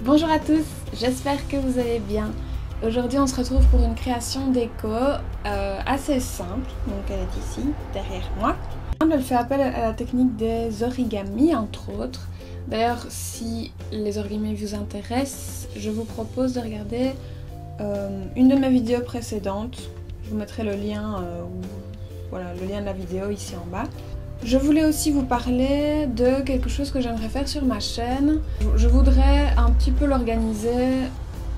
Bonjour à tous, j'espère que vous allez bien. Aujourd'hui on se retrouve pour une création déco assez simple, donc elle est ici, derrière moi. Elle fait appel à la technique des origamis entre autres. D'ailleurs si les origamis vous intéressent, je vous propose de regarder une de mes vidéos précédentes. Je vous mettrai le lien, voilà, le lien de la vidéo ici en bas. Je voulais aussi vous parler de quelque chose que j'aimerais faire sur ma chaîne. Je voudrais un petit peu l'organiser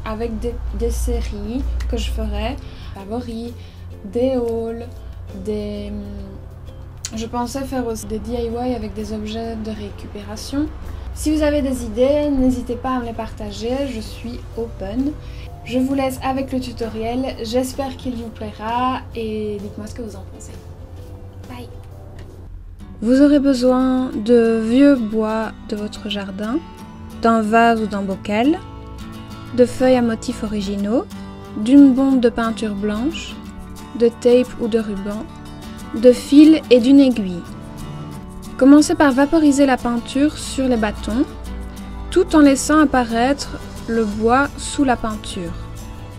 avec des séries que je ferai, favoris, des hauls, Je pensais faire aussi des DIY avec des objets de récupération. Si vous avez des idées, n'hésitez pas à me les partager, je suis open. Je vous laisse avec le tutoriel, j'espère qu'il vous plaira et dites-moi ce que vous en pensez. Bye! Vous aurez besoin de vieux bois de votre jardin, d'un vase ou d'un bocal, de feuilles à motifs originaux, d'une bombe de peinture blanche, de tape ou de ruban, de fil et d'une aiguille. Commencez par vaporiser la peinture sur les bâtons, tout en laissant apparaître le bois sous la peinture.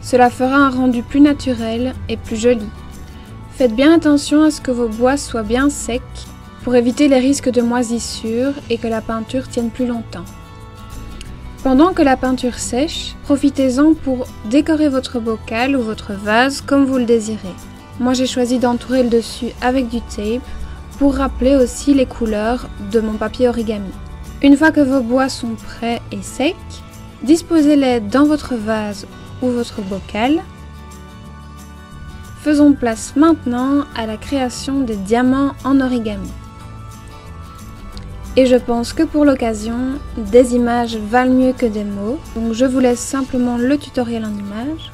Cela fera un rendu plus naturel et plus joli. Faites bien attention à ce que vos bois soient bien secs pour éviter les risques de moisissure et que la peinture tienne plus longtemps. Pendant que la peinture sèche, profitez-en pour décorer votre bocal ou votre vase comme vous le désirez. Moi j'ai choisi d'entourer le dessus avec du tape pour rappeler aussi les couleurs de mon papier origami. Une fois que vos bois sont prêts et secs, disposez-les dans votre vase ou votre bocal. Faisons place maintenant à la création des diamants en origami. Et je pense que pour l'occasion, des images valent mieux que des mots, donc je vous laisse simplement le tutoriel en images.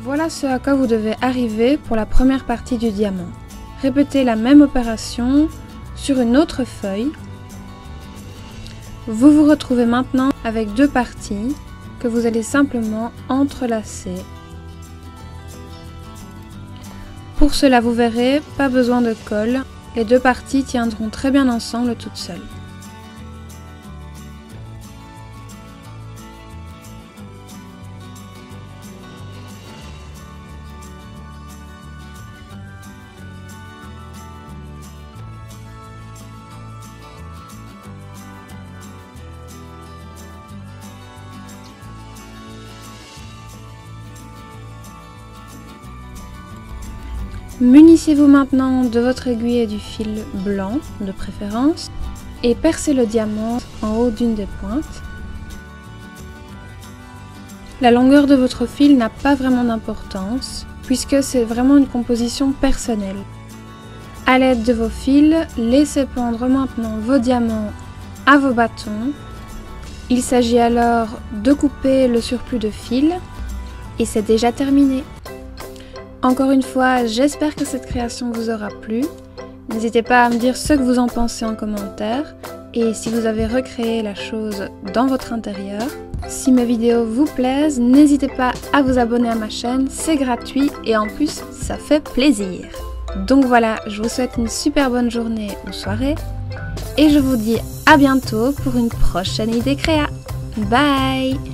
Voilà ce à quoi vous devez arriver pour la première partie du diamant. Répétez la même opération sur une autre feuille. Vous vous retrouvez maintenant avec deux parties que vous allez simplement entrelacer. Pour cela, vous verrez, pas besoin de colle, les deux parties tiendront très bien ensemble toutes seules. Munissez-vous maintenant de votre aiguille et du fil blanc, de préférence, et percez le diamant en haut d'une des pointes. La longueur de votre fil n'a pas vraiment d'importance, puisque c'est vraiment une composition personnelle. À l'aide de vos fils, laissez pendre maintenant vos diamants à vos bâtons. Il s'agit alors de couper le surplus de fil, et c'est déjà terminé. Encore une fois, j'espère que cette création vous aura plu. N'hésitez pas à me dire ce que vous en pensez en commentaire et si vous avez recréé la chose dans votre intérieur. Si mes vidéos vous plaisent, n'hésitez pas à vous abonner à ma chaîne, c'est gratuit et en plus ça fait plaisir. Donc voilà, je vous souhaite une super bonne journée ou soirée et je vous dis à bientôt pour une prochaine idée créa. Bye!